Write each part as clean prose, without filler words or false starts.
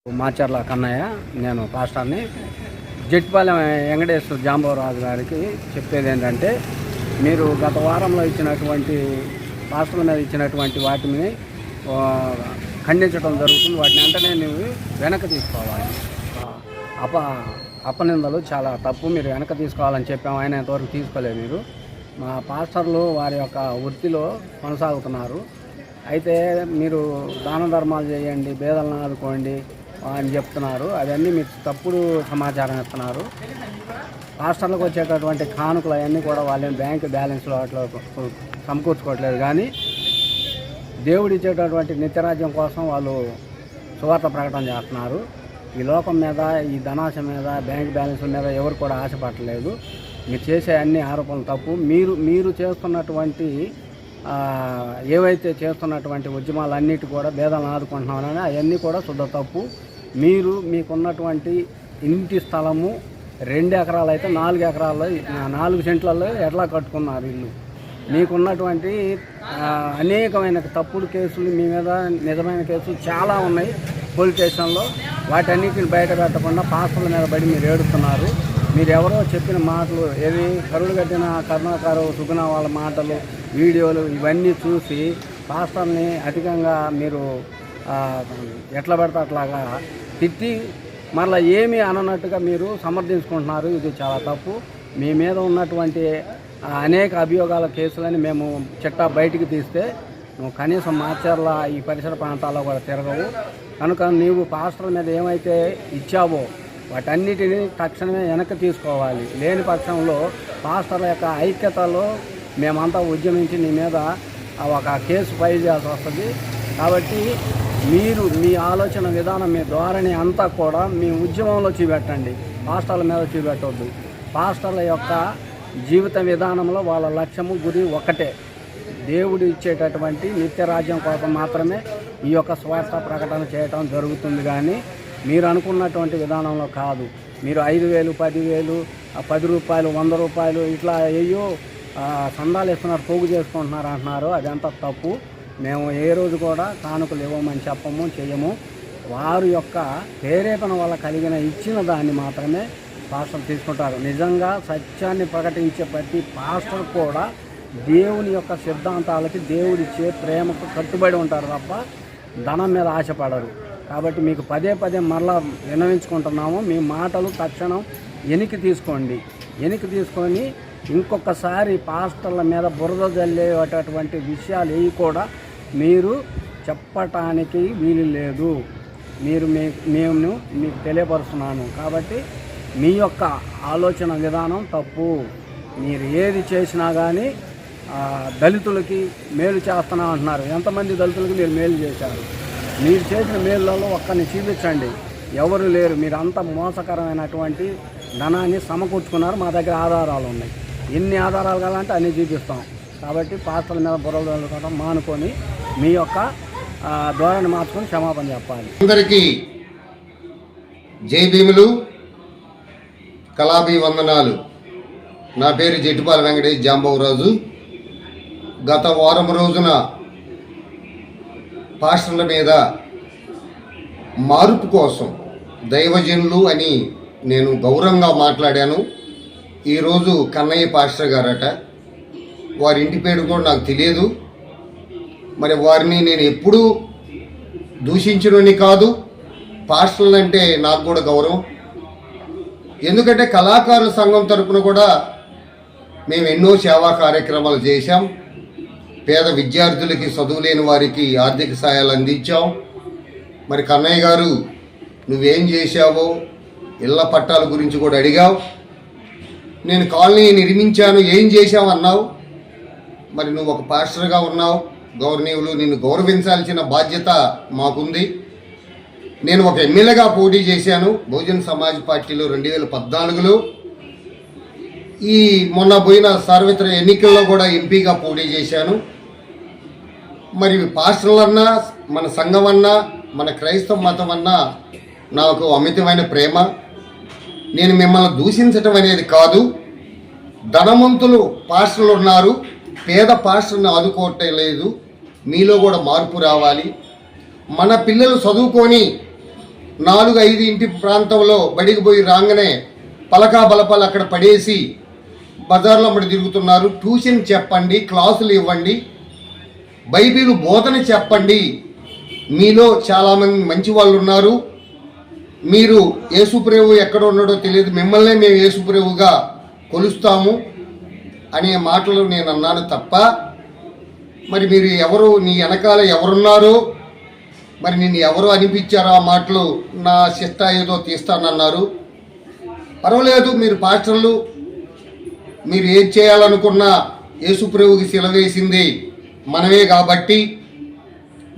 మాచర్ల కన్నయ్య, నేను పాస్టర్ని. జట్టిపాలెం వెంకటేశ్వర జాంబవరాజు గారికి చెప్పేది ఏంటంటే, మీరు గత వారంలో ఇచ్చినటువంటి పాస్టర్ల మీద ఇచ్చినటువంటి వాటిని ఖండించడం జరుగుతుంది. వాటిని వెంటనే నువ్వు వెనక్కి తీసుకోవాలి. అపనిందలు చాలా తప్పు, మీరు వెనక్కి తీసుకోవాలని చెప్పాము. ఆయన ఇంతవరకు తీసుకోలేదు. మీరు మా పాస్టర్లు వారి యొక్క వృత్తిలో కొనసాగుతున్నారు. అయితే మీరు దాన ధర్మాలు చేయండి, పేదలను ఆదుకోండి అని చెప్తున్నారు. అవన్నీ మీకు తప్పుడు సమాచారం ఇస్తున్నారు. పాస్టర్లకు వచ్చేటటువంటి కానుకలు అవన్నీ కూడా వాళ్ళేం బ్యాంక్ బ్యాలెన్స్లో అట్లా సమకూర్చుకోవట్లేదు. కానీ దేవుడు ఇచ్చేటటువంటి నిత్యరాజ్యం కోసం వాళ్ళు సువార్త ప్రకటన చేస్తున్నారు. ఈ లోకం మీద, ఈ ధనాశ మీద, బ్యాంక్ బ్యాలెన్స్ మీద ఎవరు కూడా ఆశపడలేదు. మీరు చేసే అన్ని ఆరోపణలు తప్పు. మీరు చేస్తున్నటువంటి ఏవైతే చేస్తున్నటువంటి ఉద్యమాలన్నిటి కూడా భేదాలను ఆదుకుంటున్నామని అవన్నీ కూడా శుద్ధ తప్పు. మీకున్నటువంటి ఇంటి స్థలము 2 ఎకరాలు అయితే 4 ఎకరాల్లో 4 సెంట్లలో ఎట్లా కట్టుకున్నారు ఇల్లు. మీకున్నటువంటి అనేకమైన తప్పుడు కేసులు మీ మీద, నిజమైన కేసులు చాలా ఉన్నాయి పోలీస్ స్టేషన్లో. వాటన్నిటిని బయట పెట్టకుండా పాస్టర్ల మీద పడి మీరు ఏడుస్తున్నారు. మీరెవరో చెప్పిన మాటలు, ఏవి కరుడు కట్టిన కరుణాకరు సుగుణ వాళ్ళ మాటలు, వీడియోలు ఇవన్నీ చూసి పాస్టర్ని అధికంగా మీరు ఎట్లా పడితే అట్లాగా తిట్టి మరలా ఏమీ అననట్టుగా మీరు సమర్థించుకుంటున్నారు. ఇది చాలా తప్పు. మీ మీద ఉన్నటువంటి అనేక అభియోగాల కేసులని మేము చిట్టా బయటికి తీస్తే నువ్వు కనీసం మాచర్ల ఈ పరిసర ప్రాంతాల్లో కూడా తిరగవు. కనుక నీవు పాస్టర్ల మీద ఏమైతే ఇచ్చావో వాటన్నిటిని తక్షణమే వెనక్కి తీసుకోవాలి. లేని పక్షంలో పాస్టర్ల యొక్క ఐక్యతలో మేమంతా ఉద్యమించి నీ మీద ఒక కేసు ఫైల్ చేయాల్సి వస్తుంది. కాబట్టి మీరు మీ ఆలోచన విధానం, మీ ధోరణి అంతా కూడా మీ ఉద్యమంలో చూపెట్టండి, పాస్టర్ల మీద చూపెట్టవద్దు. పాస్టర్ల యొక్క జీవిత విధానంలో వాళ్ళ లక్ష్యము, గురి ఒక్కటే, దేవుడు ఇచ్చేటటువంటి నిత్యరాజ్యం కోసం మాత్రమే ఈ యొక్క స్వార్థ ప్రకటన చేయటం జరుగుతుంది. కానీ మీరు అనుకున్నటువంటి విధానంలో కాదు. మీరు 5,000, 10,000, 10 రూపాయలు, 100 రూపాయలు ఇట్లా అయ్యో సందాలు ఇస్తున్నారు, పోగు చేసుకుంటున్నారు అంటున్నారు. అదంతా తప్పు. మేము ఏ రోజు కూడా కానుకలు ఇవ్వమని చెప్పము, చెయ్యము. వారి యొక్క ప్రేరేపణ వల్ల కలిగిన ఇచ్చిన దాన్ని మాత్రమే పాస్టర్ తీసుకుంటారు. నిజంగా సత్యాన్ని ప్రకటించే ప్రతి పాస్టర్ కూడా దేవుని యొక్క సిద్ధాంతాలకి, దేవుడిచ్చే ప్రేమకు కట్టుబడి ఉంటారు తప్ప ధనం మీద ఆశపడరు. కాబట్టి మీకు పదే మరలా విన్నవించుకుంటున్నాము. మీ మాటలు తక్షణం వెనక్కి తీసుకోండి. వెనక్కి తీసుకొని ఇంకొకసారి పాస్టర్ల మీద బురద జల్లేటటువంటి విషయాలు ఏవి కూడా మీరు చెప్పటానికి వీలు లేదు. మేము మీకు తెలియపరుస్తున్నాను. కాబట్టి మీ యొక్క ఆలోచన విధానం తప్పు. మీరు ఏది చేసినా కానీ దళితులకి మేలు చేస్తున్నా అంటున్నారు. ఎంతమంది దళితులకి మీరు మేలు చేశారు? మీరు చేసిన మేలులలో ఒక్కరిని చూపించండి. ఎవరు లేరు. మీరు అంత మోసకరమైనటువంటి ధనాన్ని సమకూర్చుకున్నారు. మా దగ్గర ఆధారాలు ఉన్నాయి. ఎన్ని ఆధారాలు కావాలంటే అన్నీ చూపిస్తాం. కాబట్టి పాస్టర్ల మీద బుర్రలు మానుకొని మీ యొక్క ధోరణి మార్చుకొని క్షమాపణ చెప్పాలి. అందరికీ జై భీములు, కళాభి వందనాలు. నా పేరు జట్టిపాలెం వెంకటేశ్వర జాంబవరాజు. గత వారం రోజున పాస్టర్ల మీద మార్పు కోసం దైవజనులు అని నేను గౌరవంగా మాట్లాడాను. ఈరోజు కన్నయ్య పాస్టర్ గారట, వారి ఇంటి పేరు కూడా నాకు తెలియదు. మరి వారిని నేను ఎప్పుడూ దూషించడని కాదు. పాస్టర్లు అంటే నాకు కూడా గౌరవం. ఎందుకంటే కళాకారుల సంఘం తరపున కూడా మేము ఎన్నో సేవా కార్యక్రమాలు చేశాం. పేద విద్యార్థులకి, చదువులేని వారికి ఆర్థిక సహాయాలు అందించాం. మరి కన్నయ్య గారు నువ్వేం చేశావో ఇళ్ల పట్టాల గురించి కూడా అడిగావు. నేను కాలనీ నిర్మించాను, ఏం చేశావు అన్నావు. మరి నువ్వు ఒక పాస్టర్గా ఉన్నావు, గౌరవనీయులు, నిన్ను గౌరవించాల్సిన బాధ్యత మాకుంది. నేను ఒక ఎమ్మెల్యేగా పోటీ చేశాను బహుజన్ సమాజ్ పార్టీలో 2014లో. ఈ మొన్న పోయిన సార్వత్రిక ఎన్నికల్లో కూడా ఎంపీగా పోటీ చేశాను. మరి పాస్టర్లన్నా, మన సంఘం అన్నా, మన క్రైస్తవ మతం అన్నా నాకు అమితమైన ప్రేమ. నేను మిమ్మల్ని దూషించటం అనేది కాదు. ధనవంతులు పాస్టర్లు ఉన్నారు, పేద పాస్టర్ని ఆదుకోవటం లేదు. మీలో కూడా మార్పు రావాలి. మన పిల్లలు చదువుకొని 4-5 ఇంటి ప్రాంతంలో బడికి పోయి రాగానే పలకా బలపాలు అక్కడ పడేసి బజార్లో అమ్మడి తిరుగుతున్నారు. ట్యూషన్ చెప్పండి, క్లాసులు ఇవ్వండి, బైబిల్ బోధన చెప్పండి. మీలో చాలామంది మంచి వాళ్ళు ఉన్నారు. మీరు యేసుప్రభు ఎక్కడ ఉన్నాడో తెలియదు, మిమ్మల్నే మేము యేసుప్రభుగా కొలుస్తాము అనే మాటలు నేను అన్నాను తప్ప, మరి మీరు ఎవరు, నీ వెనకాల ఎవరున్నారో, మరి నిన్ను ఎవరు అనిపించారో ఆ మాటలు, నా శిష్ట ఏదో తీస్తానన్నారు. పర్వాలేదు, మీరు పాస్టర్లు, మీరు ఏం చేయాలనుకున్నా యేసుప్రభుకి సెలవేసింది మనమే కాబట్టి,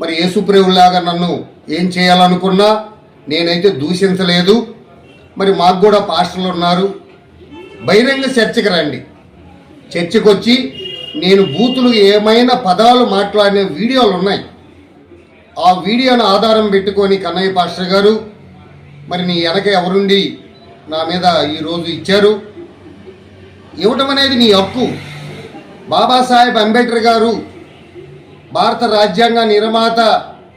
మరి యేసుప్రభులాగా నన్ను ఏం చేయాలనుకున్నా నేనైతే దూషించలేదు. మరి మాకు కూడా పాస్టర్లు ఉన్నారు. బహిరంగ చర్చకి రండి, చర్చకు వచ్చి నేను బూతులు ఏమైనా పదాలు మాట్లాడిన వీడియోలు ఉన్నాయి. ఆ వీడియోను ఆధారం పెట్టుకొని కన్నయ్య పాస్టర్ గారు, మరి నీ వెనక ఎవరుండి నా మీద ఈరోజు ఇచ్చారు, ఇవ్వటం అనేది నీ హక్కు. బాబాసాహెబ్ అంబేద్కర్ గారు భారత రాజ్యాంగ నిర్మాత,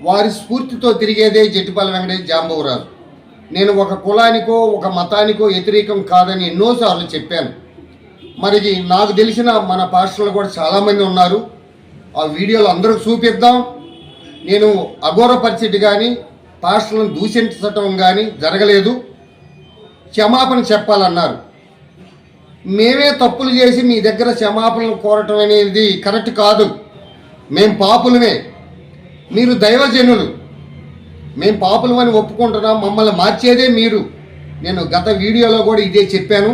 వారి స్ఫూర్తితో తిరిగేదే జట్టిపల్లి వెంకటేష్ జాంబవరాజు. నేను ఒక కులానికో ఒక మతానికో వ్యతిరేకం కాదని ఎన్నోసార్లు చెప్పాను. మరి నాకు తెలిసిన మన పాస్టర్లు కూడా చాలామంది ఉన్నారు. ఆ వీడియోలు అందరూ చూపిద్దాం. నేను అఘోరపరిచిట్ కానీ పాస్టర్లను దూషించటం కానీ జరగలేదు. క్షమాపణ చెప్పాలన్నారు. మేమే తప్పులు చేసి మీ దగ్గర క్షమాపణలు కోరటం అనేది కరెక్ట్ కాదు. మేం పాపులమే, మీరు దైవజనులు. మేము పాపులమని ఒప్పుకుంటున్నాం, మమ్మల్ని మార్చేదే మీరు. నేను గత వీడియోలో కూడా ఇదే చెప్పాను.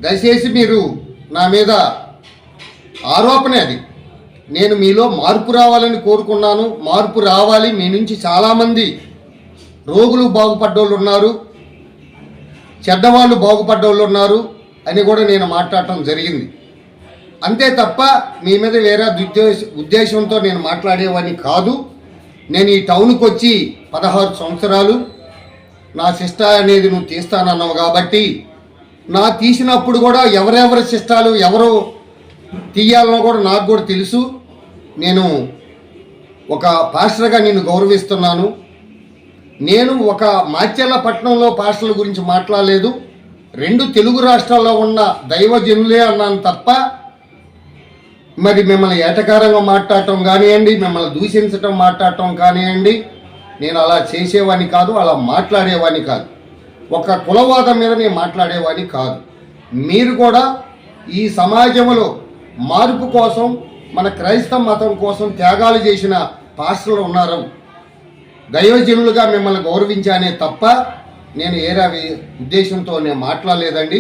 దయచేసి మీరు నా మీద ఆరోపణ అది. నేను మీలో మార్పు రావాలని కోరుకున్నాను. మార్పు రావాలి. మీ నుంచి చాలామంది రోగులు బాగుపడ్డోళ్ళు ఉన్నారు, చెడ్డవాళ్ళు బాగుపడ్డోళ్ళు ఉన్నారు అని కూడా నేను మాట్లాడటం జరిగింది. అంతే తప్ప మీ మీద వేరే ఉద్దేశంతో నేను మాట్లాడేవాడిని కాదు. నేను ఈ టౌన్కి వచ్చి 16 సంవత్సరాలు. నా శిష్ట అనేది నువ్వు తీస్తానన్నావు కాబట్టి, నా తీసినప్పుడు కూడా ఎవరెవరి శిష్టాలు ఎవరు తీయాలనో కూడా నాకు కూడా తెలుసు. నేను ఒక పాస్టర్గా నిన్ను గౌరవిస్తున్నాను. నేను ఒక మాచెల్లపట్నంలో పాస్టర్ల గురించి మాట్లాడలేదు. 2 తెలుగు రాష్ట్రాల్లో ఉన్న దైవజనులే అన్నాను తప్ప, మరి మిమ్మల్ని ఏటకారంగా మాట్లాడటం కానివ్వండి, మిమ్మల్ని దూషించటం మాట్లాడటం కానివ్వండి, నేను అలా చేసేవాడిని కాదు, అలా మాట్లాడేవాడిని కాదు. ఒక కులవాదం మీద నేను మాట్లాడేవాడిని కాదు. మీరు కూడా ఈ సమాజంలో మార్పు కోసం, మన క్రైస్తవ మతం కోసం త్యాగాలు చేసిన పాస్టర్లు ఉన్నారు. దైవజనులుగా మిమ్మల్ని గౌరవించానే తప్ప నేను ఏరా ఉద్దేశంతో నేను మాట్లాడలేదండి.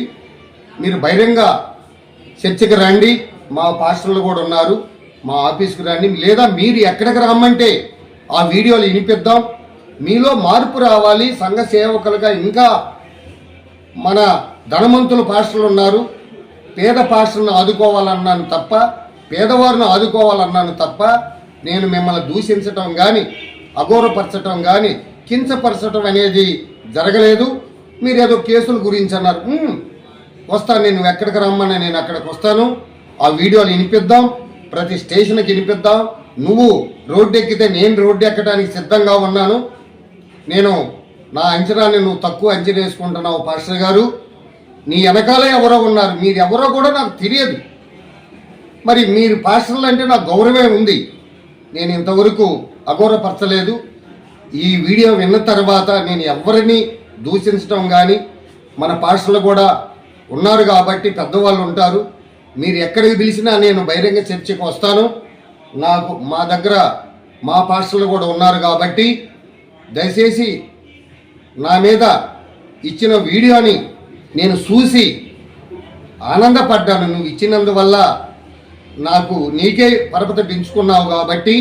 మీరు బహిరంగ చర్చకి రండి, మా పాస్టర్లు కూడా ఉన్నారు, మా ఆఫీస్కి రండి, లేదా మీరు ఎక్కడికి రమ్మంటే ఆ వీడియోలు వినిపిద్దాం. మీలో మార్పు రావాలి. సంఘ సేవకులుగా ఇంకా మన ధనవంతుల పాస్టర్లు ఉన్నారు. పేద పాస్టర్లను ఆదుకోవాలన్నాను తప్ప, పేదవారిని ఆదుకోవాలన్నాను తప్ప, నేను మిమ్మల్ని దూషించటం కానీ, అఘోరపరచటం కానీ, కించపరచటం అనేది జరగలేదు. మీరు ఏదో కేసుల గురించి అన్నారు. వస్తాను, నేను ఎక్కడికి రమ్మని నేను అక్కడికి వస్తాను. ఆ వీడియోలు వినిపిద్దాం, ప్రతి స్టేషన్కి వినిపిద్దాం. నువ్వు రోడ్డు ఎక్కితే నేను రోడ్డు ఎక్కడానికి సిద్ధంగా ఉన్నాను. నేను నా అంచనాన్ని నువ్వు తక్కువ అంచనా వేసుకుంటున్నావు పాస్టర్ గారు. నీ వెనకాలే ఎవరో ఉన్నారు, మీరు ఎవరో కూడా నాకు తెలియదు. మరి మీరు పాస్టర్లు అంటే నాకు గౌరవమే ఉంది. నేను ఇంతవరకు అఘోరపరచలేదు. ఈ వీడియో విన్న తర్వాత నేను ఎవరిని దూషించడం కానీ, మన పాస్టర్లు కూడా ఉన్నారు కాబట్టి పెద్దవాళ్ళు ఉంటారు. మీరు ఎక్కడికి పిలిచినా నేను బహిరంగ చర్చకు వస్తాను. నాకు మా దగ్గర మా పాస్టర్లు కూడా ఉన్నారు కాబట్టి దయచేసి నా మీద ఇచ్చిన వీడియోని నేను చూసి ఆనందపడ్డాను. నువ్వు ఇచ్చినందువల్ల నాకు నీకే పరపతి పెంచుకున్నావు కాబట్టి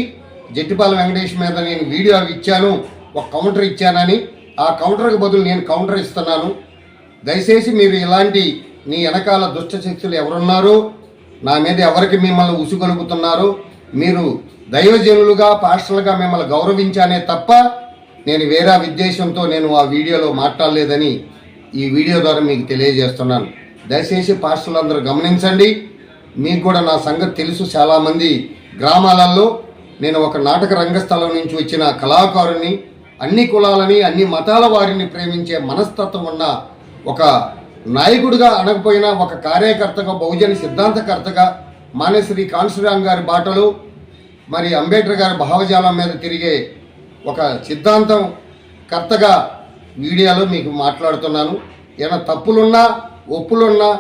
జట్టిపల్లి వెంకటేష్ మీద నేను వీడియో ఇచ్చాను, ఒక కౌంటర్ ఇచ్చానని. ఆ కౌంటర్కి బదులు నేను కౌంటర్ ఇస్తున్నాను. దయచేసి మీరు ఇలాంటి నీ వెనకాల దుష్ట శక్తులు ఎవరున్నారో, నా మీద ఎవరికి మిమ్మల్ని ఉసుగొలుపుతున్నారో, మీరు దైవజనులుగా పాస్టర్లుగా మిమ్మల్ని గౌరవించానే తప్ప నేను వేరే ఉద్దేశంతో నేను ఆ వీడియోలో మాట్లాడలేదని ఈ వీడియో ద్వారా మీకు తెలియజేస్తున్నాను. దయచేసి పాస్టర్లందరూ గమనించండి. మీకు కూడా నా సంగతి తెలుసు. చాలామంది గ్రామాలలో నేను ఒక నాటక రంగస్థలం నుంచి వచ్చిన కళాకారుని, అన్ని కులాలని అన్ని మతాల వారిని ప్రేమించే మనస్తత్వం ఉన్న ఒక నాయకుడిగా అనకపోయినా ఒక కార్యకర్తగా, బహుజన సిద్ధాంతకర్తగా మానేశ్వరి కాన్సురామ్ గారి బాటలు, మరి అంబేద్కర్ గారి భావజాలం మీద తిరిగే ఒక సిద్ధాంతం కర్తగా మీడియాలో మీకు మాట్లాడుతున్నాను. ఏమైనా తప్పులున్నా ఒప్పులున్నా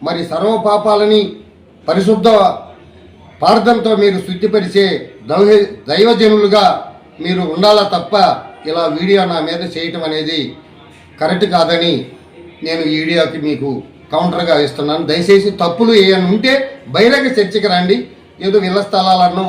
మరి సర్వ పాపాలని పరిశుద్ధ పార్థంతో మీరు శుద్ధిపరిచే దైవజనులుగా మీరు ఉండాలా తప్ప ఇలా వీడియో నా మీద చేయటం అనేది కరెక్ట్ కాదని నేను ఈ వీడియోకి మీకు కౌంటర్గా ఇస్తున్నాను. దయచేసి తప్పులు ఏమైనా ఉంటే బహిరంగ చర్చకి రండి. ఏదో ఇళ్ల స్థలాలను